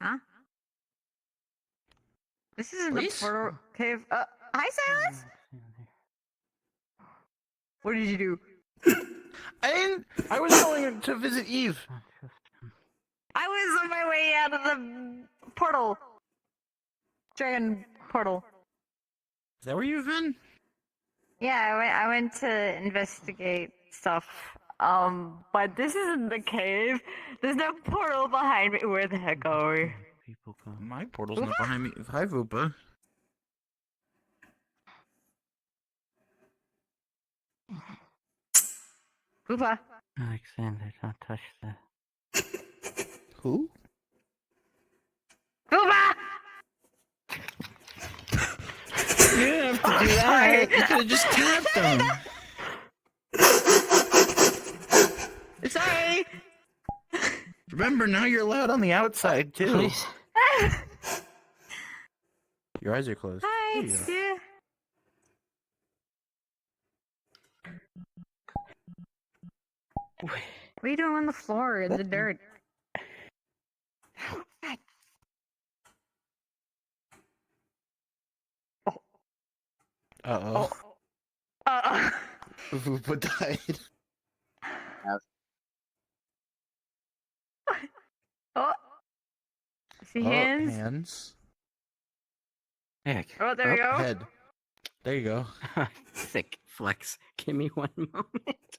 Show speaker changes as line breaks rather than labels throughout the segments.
Huh? This isn't
Please?
the portal cave. Hi, Silas. What did you do?
I was going to visit Eve.
I was on my way out of the portal. Dragon portal.
Is that where you've been?
Yeah, I went to investigate stuff. But this isn't the cave. There's no portal behind me. Where the heck are we?
People come.
My portal's not behind me. Hi, Vupa.
Poopa.
Alexander, don't touch that.
Who?
Poopa!
You didn't have to do that. You could have just tapped them.
Sorry.
Remember, now you're allowed on the outside, too.
Please.
Your eyes are closed.
Hi.
There you go.
Yeah. What are you doing on the floor in the dirt?
Uh-oh.
Oh.
Vupa died.
Oh. See hands?
Hands.
Heck.
Oh, there you go.
Head. There you go.
Sick flex. Give me one moment.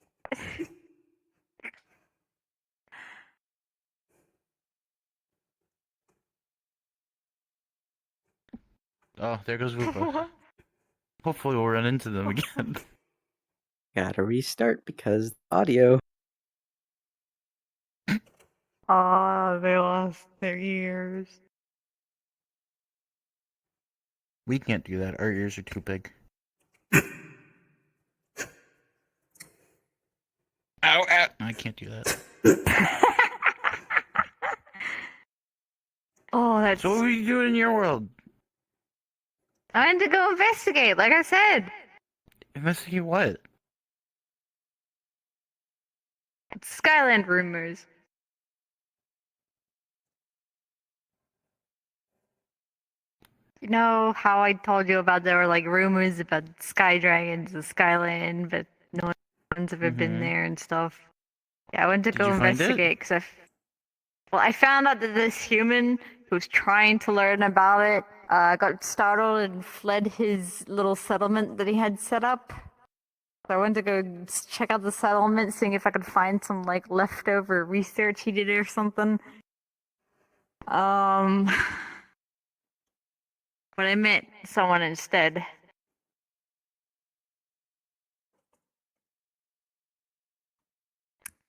Oh, there goes Vupa. Hopefully we'll run into them again.
Gotta restart because audio.
Oh, they lost their ears.
We can't do that. Our ears are too big. Ow, ow. I can't do that.
Oh, that's...
So what were you doing in your world?
I went to go investigate, like I said.
Investigate what?
Skyland rumors. You know how I told you about there were like rumors about sky dragons and Skyland, but no one's ever been there and stuff. Yeah, I went to
Did
go
you find it?
investigate because I found out that this human who was trying to learn about it got startled and fled his little settlement that he had set up. So I went to go check out the settlement, seeing if I could find some like leftover research he did or something. But I met someone instead.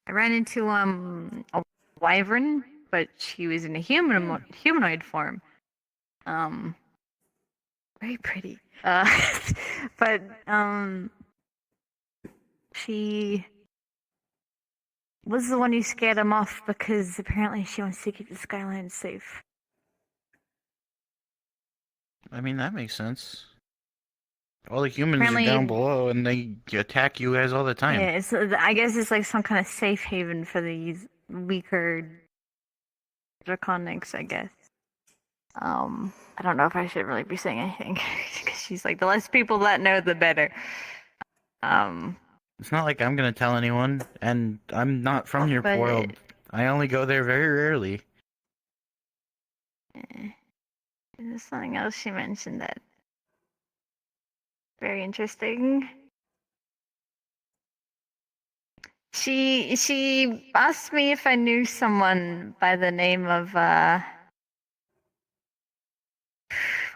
I ran into a wyvern, but she was in a humanoid form. Very pretty. But she was the one who scared him off because apparently she wants to keep the Skyline safe.
I mean, that makes sense. All the humans
Apparently-
are down below, and they attack you guys all the time.
Yeah, I guess it's like some kind of safe haven for these weaker draconics, I guess. I don't know if I should really be saying anything because she's like, the less people that know, the better.
It's not like I'm gonna tell anyone, and I'm not from your
But-
world. I only go there very rarely.
There's something else she mentioned that very interesting. She asked me if I knew someone by the name of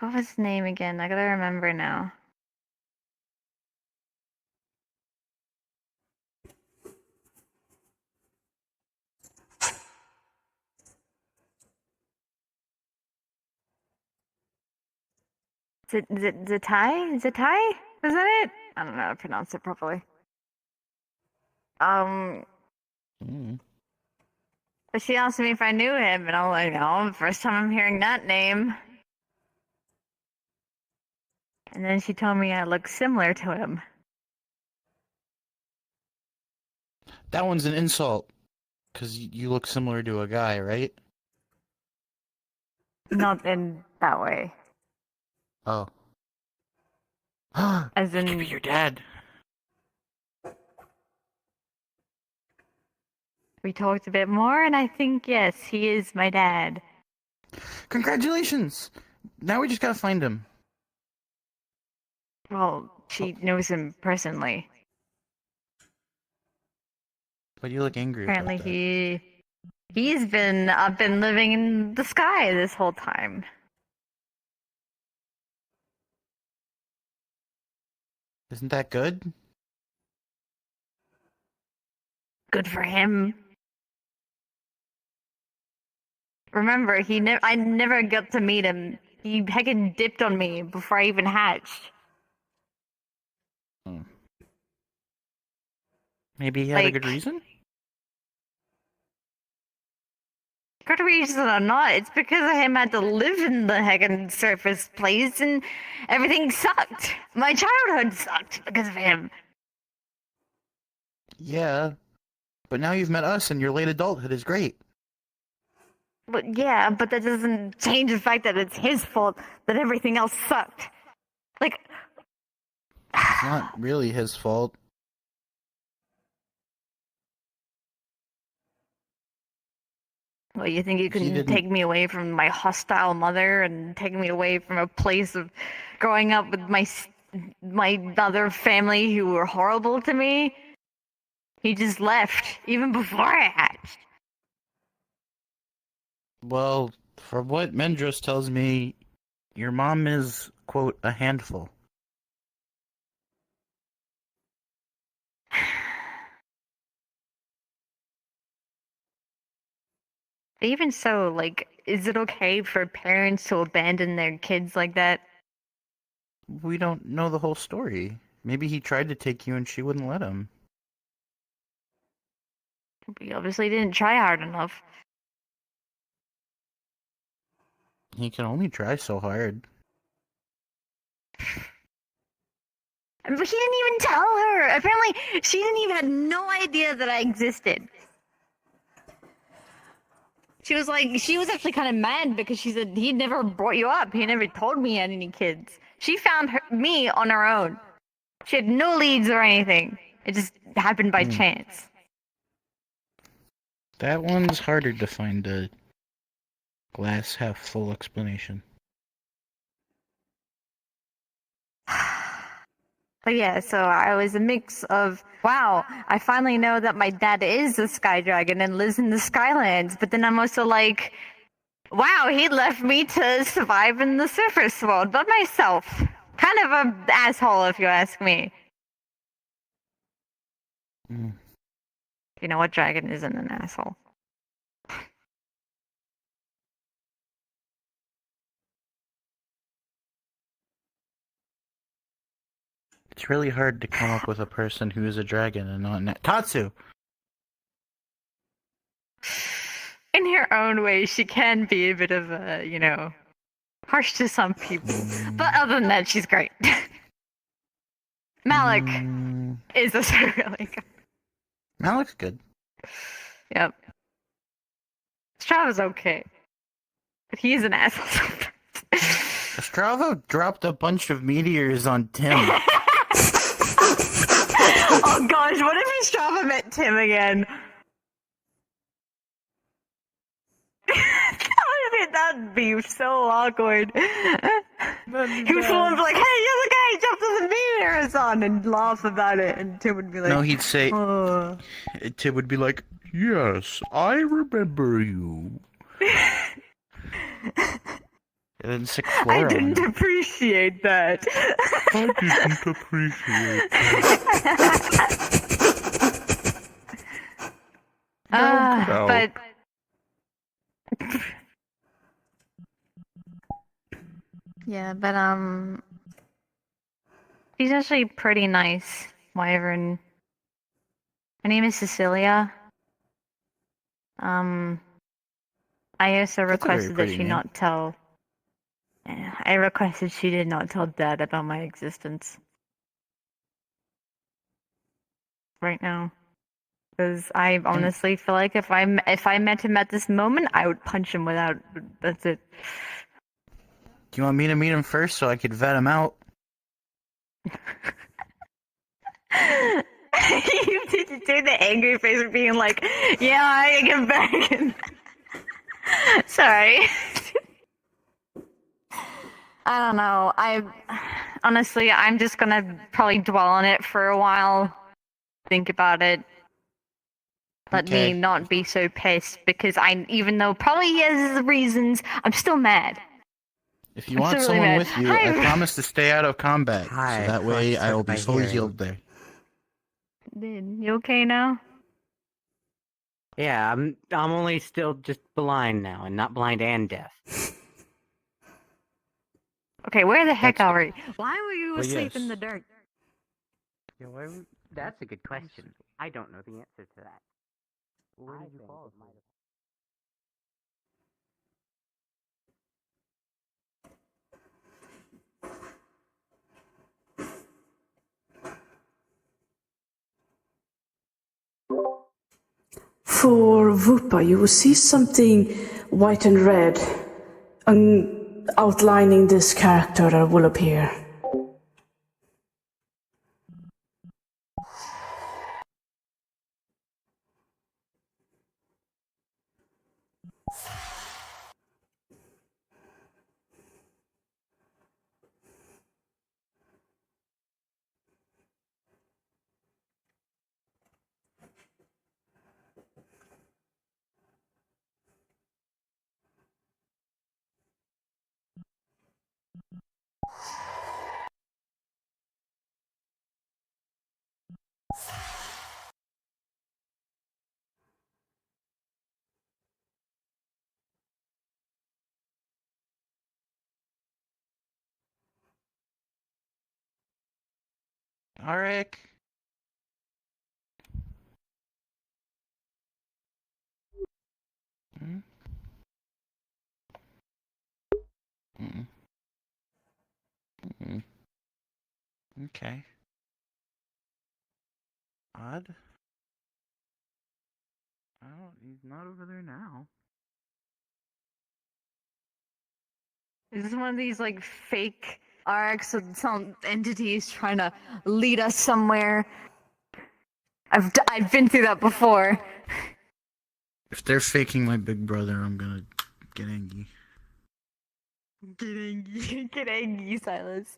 what was his name again? I gotta remember now. Zatai? Zatai? Was that it? I don't know how to pronounce it properly. But she asked me if I knew him, and I'm like, no, first time I'm hearing that name. And then she told me I look similar to him.
That one's an insult, because you look similar to a guy, right?
Not in that way.
Oh.
As
Could
in,
be your dad.
we talked a bit more, and I think, yes, he is my dad.
Congratulations! Now we just gotta find him.
Well, she knows him personally.
But you look angry
Apparently,
about that.
he's been living in the sky this whole time.
Isn't that good?
Good for him. Remember, I never got to meet him. He heckin' dipped on me before I even hatched.
Hmm. Maybe he had a good
Like-
reason?
Good reason or not, it's because of him I had to live in the heckin' surface place and everything sucked. My childhood sucked because of him.
Yeah. But now you've met us and your late adulthood is great.
But yeah, but that doesn't change the fact that it's his fault that everything else sucked. Like,
It's not really his fault.
well, you think you
He
can
didn't-
take me away from my hostile mother and take me away from a place of growing up with my other family who were horrible to me? He just left, even before I hatched.
Well, from what Mendros tells me, your mom is, quote, a handful.
Even so, like, is it okay for parents to abandon their kids like that?
We don't know the whole story. Maybe he tried to take you and she wouldn't let him.
We obviously didn't try hard enough.
He can only try so hard.
But he didn't even tell her. Apparently, she didn't even had no idea that I existed. She was actually kind of mad because she said he never brought you up. He never told me he had any kids. She found me on her own. She had no leads or anything. It just happened by chance.
That one's harder to find a glass half full explanation.
But yeah, so I was a mix of, wow, I finally know that my dad is a sky dragon and lives in the Skylands. But then I'm also like, wow, he left me to survive in the surface world by myself. Kind of an asshole, if you ask me.
Mm.
You know what dragon isn't an asshole?
It's really hard to come up with a person who is a dragon and not Tatsu!
In her own way, she can be a bit of a, harsh to some people. But other than that, she's great. Malik is a really good.
Malik's good.
Yep. Strava's okay. But he is an asshole sometimes.
Strava dropped a bunch of meteors on Tim.
Oh gosh, what if Strava met Tim again? That'd be so awkward. He would fall and be like, hey, you're the guy who jumped in the meteors on and laugh about it, and Tim would be like,
No, he'd say,
oh.
Tim would be like, yes, I remember you. And then sick
I
Flora
didn't
on him.
appreciate that.
I didn't appreciate that. No.
But yeah, but she's actually pretty nice, Wyvern. Her name is Cecilia. I also
That's a very
requested that
pretty
she
name.
not tell. I requested she did not tell Dad about my existence. Right now. Because I honestly feel like if I met him at this moment, I would punch him without. That's it.
you want me to meet him first so I could vet him out?
You did do the angry face of being like, yeah, I get back. Sorry. I don't know. Honestly, I'm just gonna probably dwell on it for a while. Think about it. Let me
Okay.
not be so pissed because even though probably he has his reasons, I'm still mad.
If you
I'm
want
still really
someone
mad.
with you,
Hi.
I promise to stay out of combat, so
Hi,
that way
Flex
I will
hurt
be
by
fully
hearing.
healed there.
Dude, you okay now?
Yeah, I'm only still just blind now, and not blind and deaf.
Okay, where the heck
That's-
are we? Why were you
Well,
asleep in
yes.
the dark?
Yeah, that's a good question. I don't know the answer to that. Where did you fall asleep?
For Vupa, you will see something white and red outlining this character that will appear.
Arik. Hmm? Mm. Mm. Okay. Odd. He's not over there now.
Is this one of these like fake RX with some entities trying to lead us somewhere? I've been through that before.
If they're faking my big brother, I'm gonna get angry.
Get angry, Silas.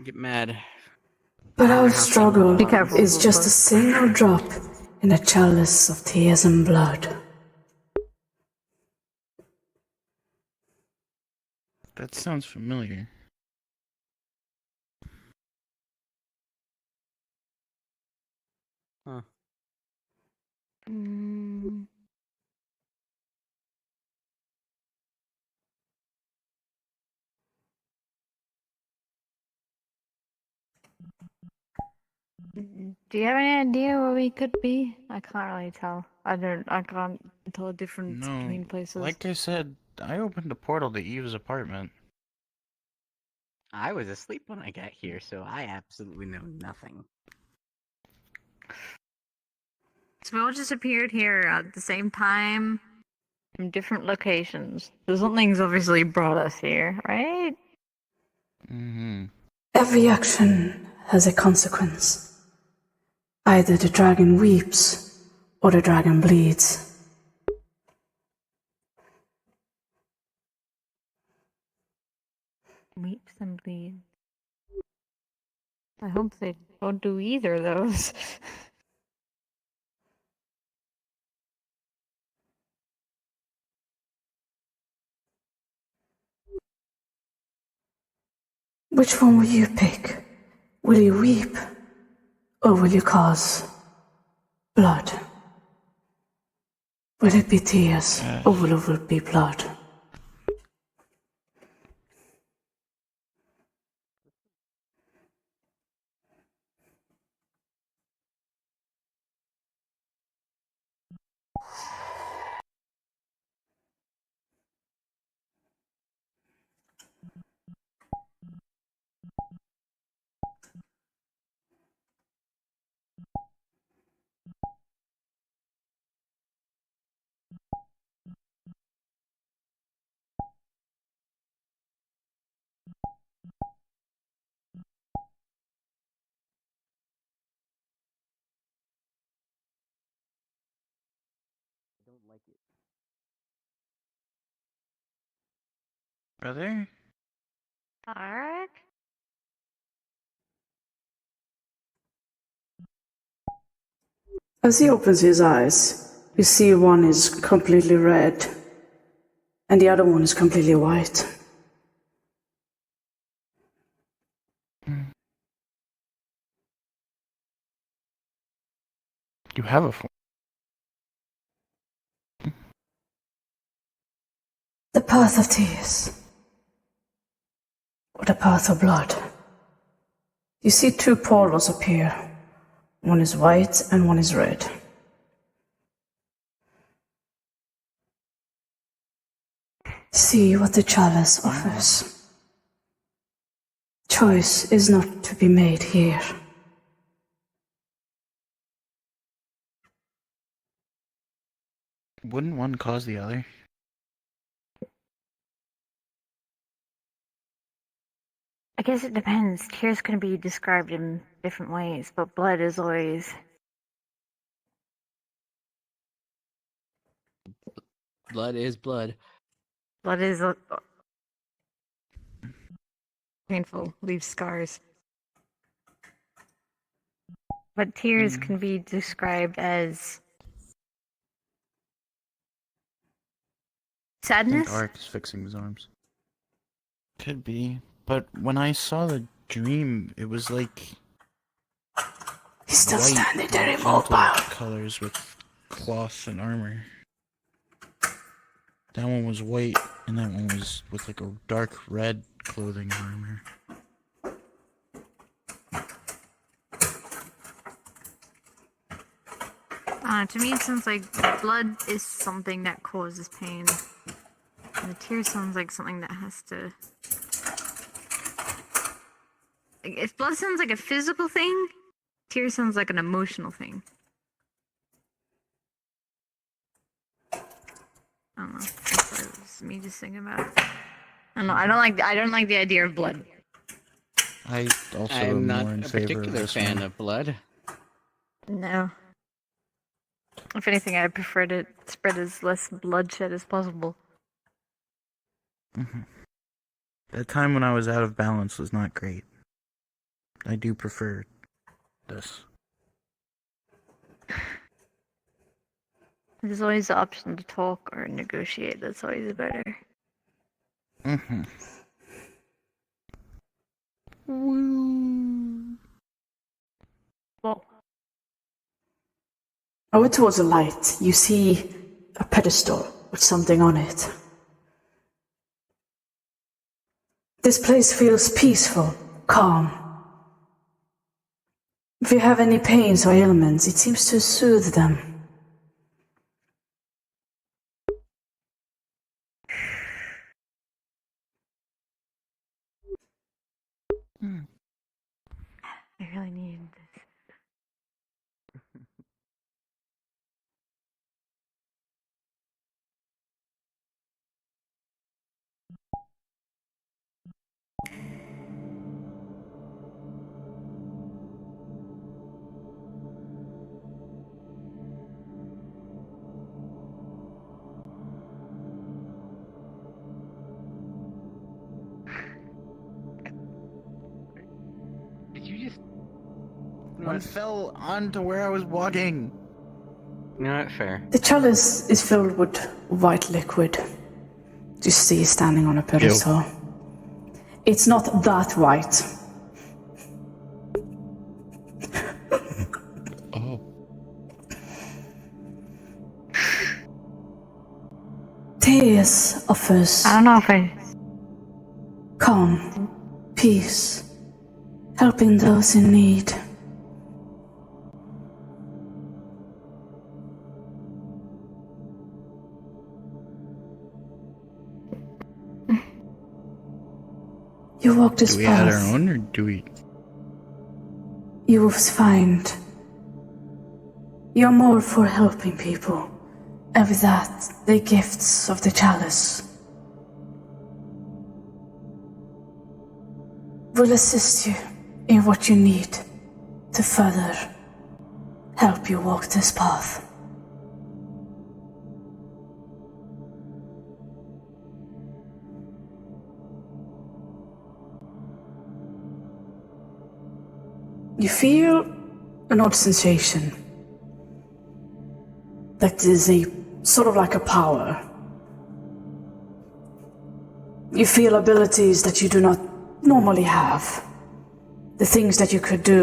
Get mad.
But
I
our
wonder how someone
struggle
Be careful,
is just a
Vupa.
single drop in a chalice of tears and blood.
That sounds familiar.
Huh.
Mm. Do you have any idea where we could be? I can't really tell. I can't tell the difference
No,
between places.
like I said, I opened a portal to Eve's apartment.
I was asleep when I got here, so I absolutely know nothing.
So we all just appeared here at the same time from different locations. So something's obviously brought us here, right?
Mm-hmm.
Every action has a consequence. Either the dragon weeps or the dragon bleeds.
Weeps and bleeds. I hope they don't do either of those.
Which one will you pick? Will you weep or will you cause blood? Will it be tears or will it be blood?
like it.
Brother?
Alright.
As he opens his eyes, you see one is completely red, and the other one is completely white.
You have a phone.
The path of tears, or the path of blood. You see two portals appear. One is white and one is red. See what the chalice offers. Choice is not to be made here.
Wouldn't one cause the other?
I guess it depends. Tears can be described in different ways, but blood is always.
Blood is blood.
Blood is painful, leaves scars. But tears can be described as
I think
sadness.
Ark is fixing his arms. Could be. But when I saw the dream, it was like
He's still
white,
standing there
gentle
immobile.
colors with cloth and armor. That one was white, and that one was with like a dark red clothing and armor.
To me, it sounds like blood is something that causes pain. And the tear sounds like something that has to. If blood sounds like a physical thing, tear sounds like an emotional thing. I don't know. It was me just thinking about it. I don't know. I don't like the idea of blood.
I also
I'm
am
not
more in
a
favor
particular
of this
fan
one.
of blood.
No. If anything, I prefer to spread as less bloodshed as possible.
That time when I was out of balance was not great. I do prefer this.
There's always the option to talk or negotiate. That's always better. Well,
Over towards the light, you see a pedestal with something on it. This place feels peaceful, calm. If you have any pains or ailments, it seems to soothe them.
I really need this.
Did you just?
One fell onto where I was walking.
Not fair.
The chalice is filled with white liquid. You see standing on a pedestal. It's not that white.
Oh.
Tears offers
I don't know if I.
calm, peace, helping those in need. You walk this
Do we add our
path,
own, or do we?
you will find you're more for helping people, and with that, the gifts of the chalice will assist you in what you need to further help you walk this path. you feel an odd sensation. That is a sort of like a power. You feel abilities that you do not normally have. The things that you could do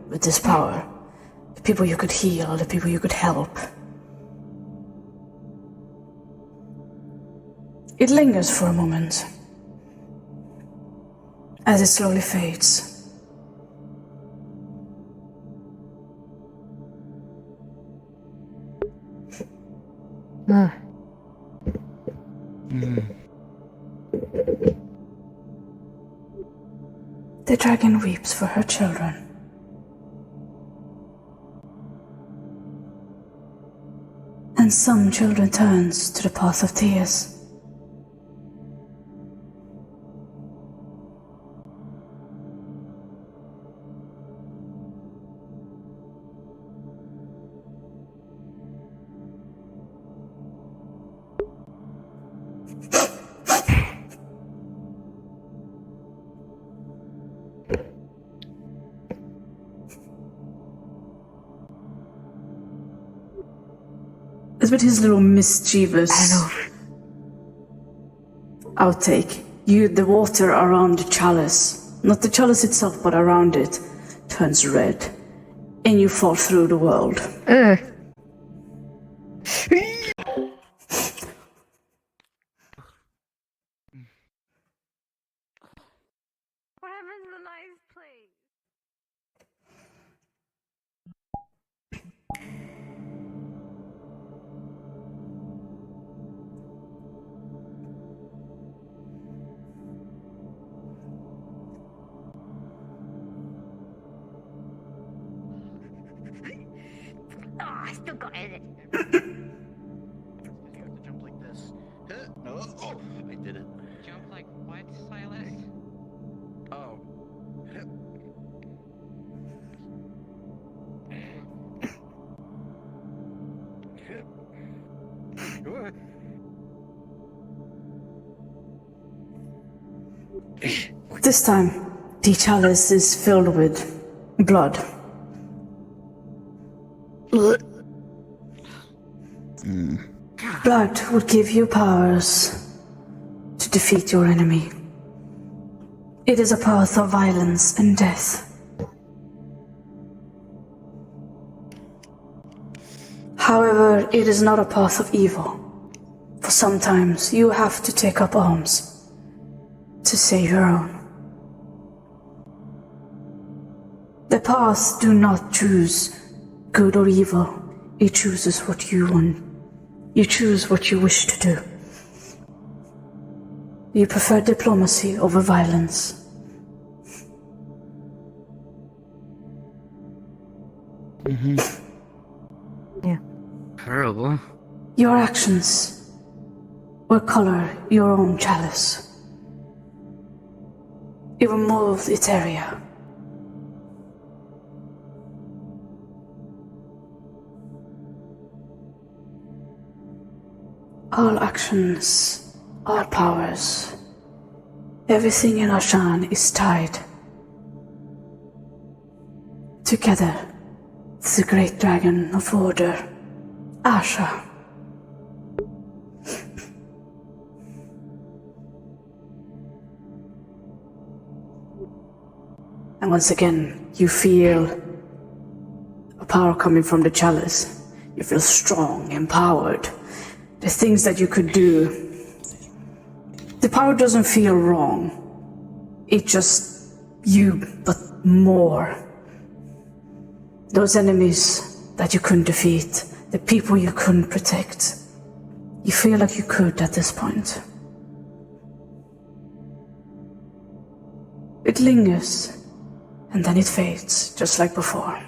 with this power. The people you could heal, the people you could help. It lingers for a moment as it slowly fades. The dragon weeps for her children. And some children turns to the path of tears. As with his little mischievous outtake, the water around the chalice, not the chalice itself, but around it, turns red, and you fall through the world.
Ugh. What happens to the nice place? Oh, I still got it.
You have to jump like this. No. Oh, I did it.
Jump like what, Silas?
Oh.
This time, the chalice is filled with blood. Blood will give you powers to defeat your enemy. It is a path of violence and death. However, it is not a path of evil, for sometimes you have to take up arms to save your own. The path do not choose good or evil. It chooses what you want. You choose what you wish to do. You prefer diplomacy over violence.
Yeah.
Terrible.
Your actions will color your own chalice. It will move its area. All actions, all powers, everything in Ashan is tied together to the great dragon of order, Asha. And once again, you feel a power coming from the chalice. You feel strong, empowered. The things that you could do. The power doesn't feel wrong. It's just you, but more. Those enemies that you couldn't defeat, the people you couldn't protect. You feel like you could at this point. It lingers, and then it fades, just like before.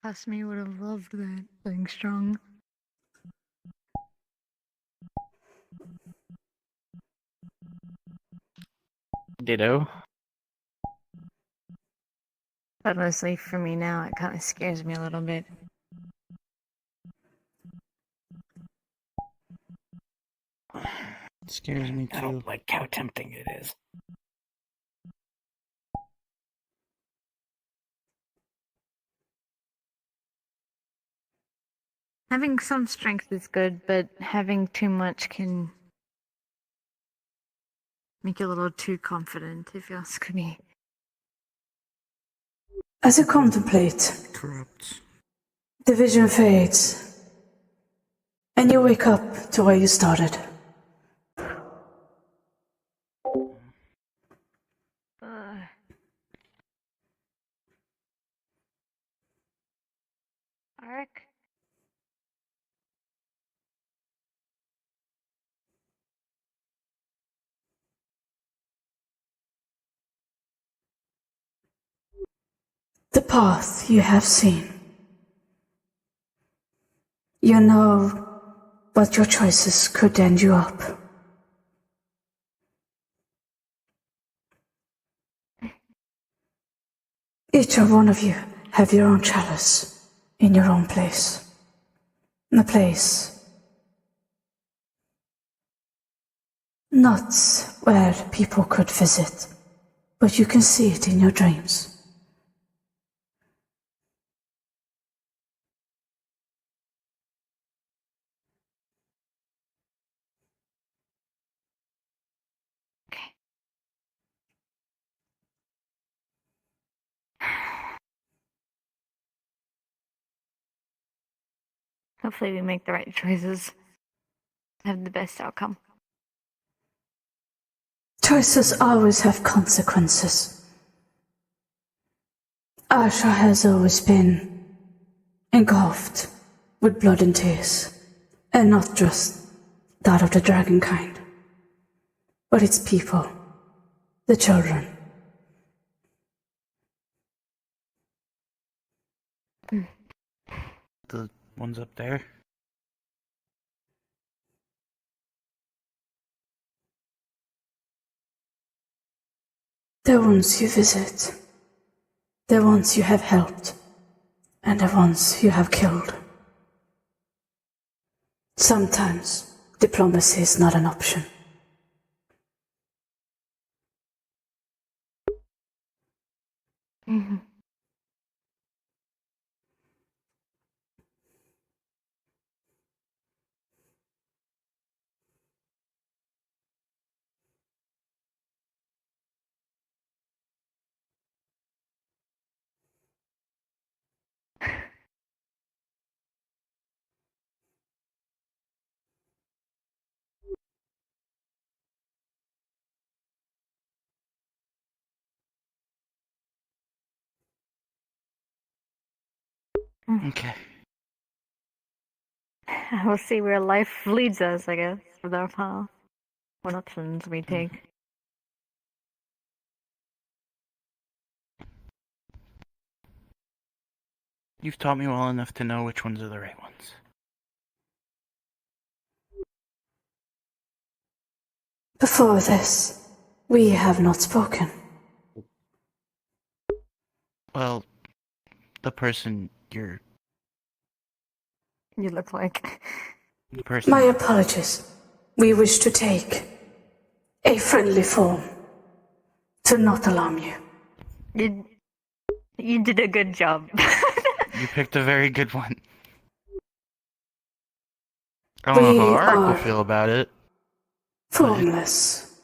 Past me would have loved that thing strong.
Ditto.
But mostly for me now, it kind of scares me a little bit.
It scares me too.
I don't like how tempting it is.
Having some strength is good, but having too much can make you a little too confident, if you ask me.
As you contemplate,
Corrupt.
the vision fades, and you wake up to where you started.
Arik?
The path you have seen. You know what your choices could end you up. Each one of you have your own chalice in your own place. A place not where people could visit, but you can see it in your dreams.
Hopefully we make the right choices. Have the best outcome.
Choices always have consequences. Asha has always been engulfed with blood and tears, and not just that of the dragon kind, but its people, the children.
The ones up there.
The ones you visit, the ones you have helped, and the ones you have killed. Sometimes diplomacy is not an option.
Mm-hmm.
Okay.
We'll see where life leads us, I guess, with our path. What options we take.
You've taught me well enough to know which ones are the right ones.
Before this, we have not spoken.
Well, the person you're...
You look like.
The person...
My apologies. We wish to take a friendly form to not alarm you.
You did a good job.
You picked a very good one. I don't know how Arik will feel about it.
Formless.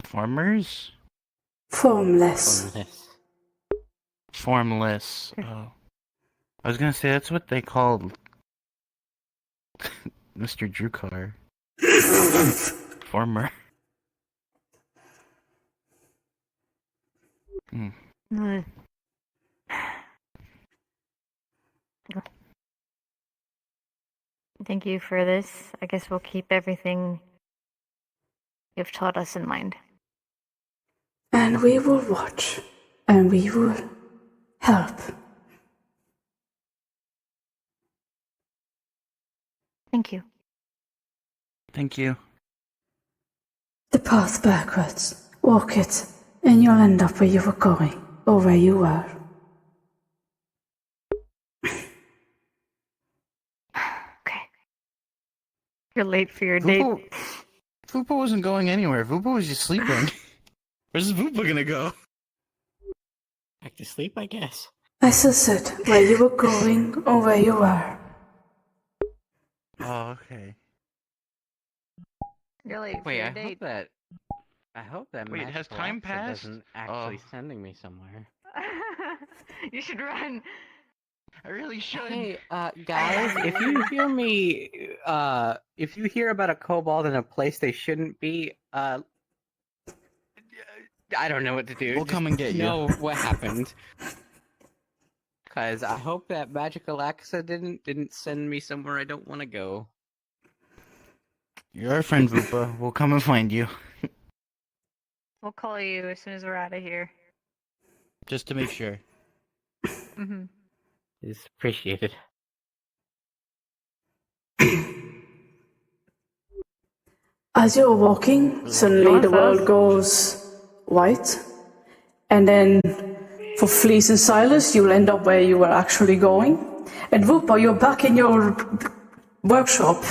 Formers?
Formless.
Formless. Oh. I was gonna say, that's what they called Mr. Drukar. Former.
Mm. Thank you for this. I guess we'll keep everything you've taught us in mind.
And we will watch and we will help.
Thank you.
Thank you.
The path backwards. Walk it, and you'll end up where you were going, or where you were.
Okay. You're late for your date.
Vupa wasn't going anywhere. Vupa was just sleeping. Where's Vupa gonna go?
Back to sleep, I guess.
I just said where you were going, or where you were.
Oh, okay.
You're late for
Wait,
your
I
date.
hope that
Wait, has
magical
time
accent
passed?
isn't actually
Oh.
sending me somewhere.
You should run.
I really should.
Hey, guys, if you hear me, if you hear about a kobold in a place they shouldn't be, I don't know what to do.
We'll come and get you.
Know what happened. Cause I hope that magical accent didn't send me somewhere I don't want to go.
You're our friend, Vupa. We'll come and find you.
We'll call you as soon as we're out of here.
Just to make sure.
Mm-hmm.
It's appreciated.
As you're walking, suddenly the world goes white. And then for Fleece and Silas, you'll end up where you were actually going. And Vupa, you're back in your workshop.